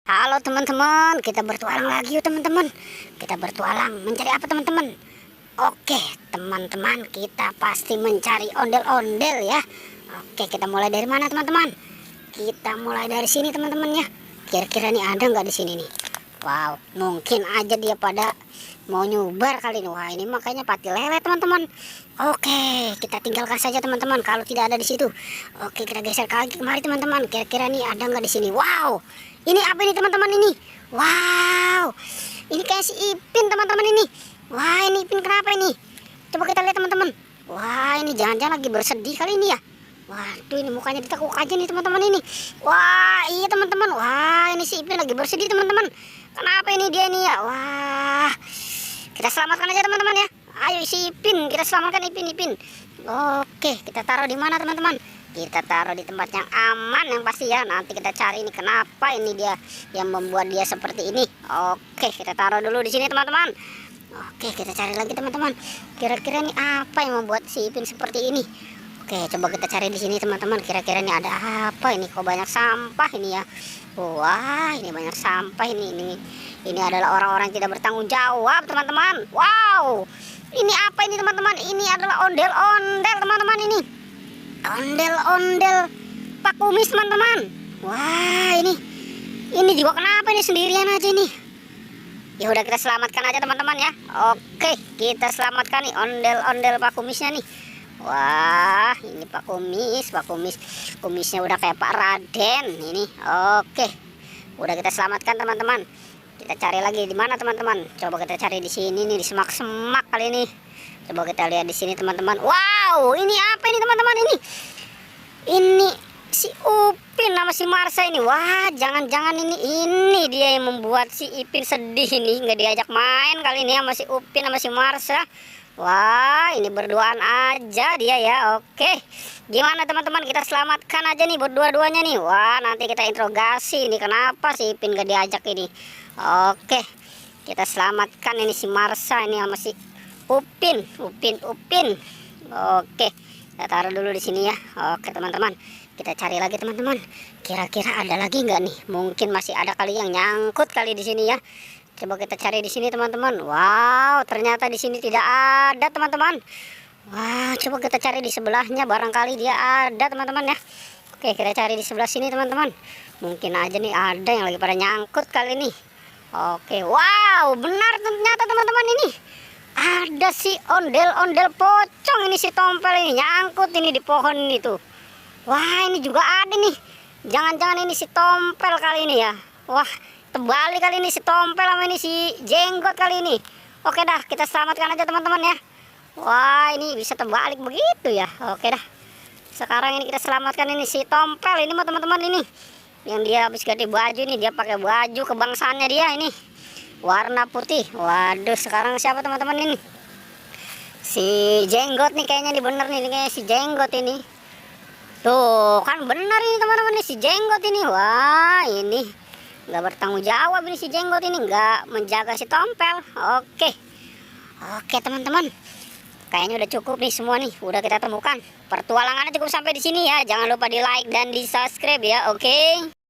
Halo teman-teman, kita bertualang lagi yuk teman-teman. Kita bertualang mencari apa teman-teman? Oke teman-teman, kita pasti mencari ondel-ondel ya. Oke, kita mulai dari mana teman-teman? Kita mulai dari sini teman-teman ya. Kira-kira nih ada nggak di sini nih? Wow, mungkin aja dia pada mau nyubar kali ini. Wah, ini makanya pati lele teman-teman. Oke, kita tinggalkan saja teman-teman kalau tidak ada di situ. Oke, kita geser lagi kemari teman-teman. Kira-kira nih ada nggak di sini? Wow, ini apa ini teman-teman ini? Wow, ini kayak si Ipin teman-teman ini. Wah, ini Ipin kenapa ini? Coba kita lihat teman-teman. Wah, ini jangan-jangan lagi bersedih kali ini ya. Waduh, ini mukanya ditekuk aja nih teman-teman ini. Wah, iya teman-teman. Wah, ini si Ipin lagi bersedih teman-teman. Kenapa ini dia ini ya? Wah, kita selamatkan aja teman-teman ya. Ayo si Ipin, kita selamatkan Ipin. Oke, kita taruh di mana teman-teman? Kita taruh di tempat yang aman yang pasti ya. Nanti kita cari ini kenapa ini dia yang membuat dia seperti ini. Oke, kita taruh dulu di sini teman-teman. Oke, kita cari lagi teman-teman. Kira-kira ini apa yang membuat si Ipin seperti ini? Oke, coba kita cari di sini teman-teman. Kira-kira ini ada apa ini? Kok banyak sampah ini ya? Wah, ini banyak sampah ini. Ini adalah orang-orang yang tidak bertanggung jawab teman-teman. Wow, ini apa ini teman-teman? Ini adalah ondel-ondel teman-teman ini. Ondel-ondel Pak Kumis teman-teman. Wah, ini juga kenapa ini sendirian aja nih? Ya udah, kita selamatkan aja teman-teman ya. Oke, kita selamatkan nih ondel-ondel Pak Kumisnya nih. Wah, ini Pak Kumis. Kumisnya udah kayak Pak Raden ini. Oke, udah kita selamatkan teman-teman. Kita cari lagi di mana teman-teman? Coba kita cari di sini nih, di semak-semak kali ini. Coba kita lihat di sini teman-teman. Wow, ini apa ini teman-teman ini? Ini si Upin sama si Marsha ini. Wah, jangan-jangan ini dia yang membuat si Ipin sedih ini, nggak diajak main kali ini sama si Upin sama si Marsha. Wah, ini berduaan aja dia ya. Oke, gimana teman-teman? Kita selamatkan aja nih berdua-duanya nih. Wah, nanti kita interogasi ini kenapa si Ipin gak diajak ini. Oke, kita selamatkan ini si Marsha ini sama si Upin. Oke, kita taruh dulu di sini ya. Oke teman-teman, kita cari lagi teman-teman. Kira-kira ada lagi nggak nih? Mungkin masih ada kali yang nyangkut kali di sini ya. Coba kita cari di sini teman-teman. Wow, ternyata di sini tidak ada teman-teman. Wah, coba kita cari di sebelahnya, barangkali dia ada teman-teman ya. Oke, kita cari di sebelah sini teman-teman. Mungkin aja nih ada yang lagi pada nyangkut kali ini. Oke, wow, benar ternyata teman-teman ini. Ada si ondel-ondel pocong ini, si tompel ini nyangkut ini di pohon ini tuh. Wah, ini juga ada nih. Jangan-jangan ini si tompel kali ini ya. Wah, terbalik kali ini si tompel sama ini si jenggot kali ini. Oke dah, kita selamatkan aja teman-teman ya. Wah, ini bisa terbalik begitu ya. Oke dah, sekarang ini kita selamatkan ini si tompel ini mah teman-teman ini. Yang dia habis ganti baju nih, dia pakai baju kebangsaannya dia ini, warna putih. Waduh, sekarang siapa teman-teman ini? Si jenggot nih kayaknya nih, bener nih kayak si jenggot ini. Tuh kan bener ini teman-teman nih si jenggot ini. Wah, ini nggak bertanggung jawab ini si jenggot ini, nggak menjaga si tompel. Oke teman-teman, kayaknya udah cukup nih semua nih, udah kita temukan. Pertualangannya cukup sampai di sini ya. Jangan lupa di like dan di subscribe ya. Oke.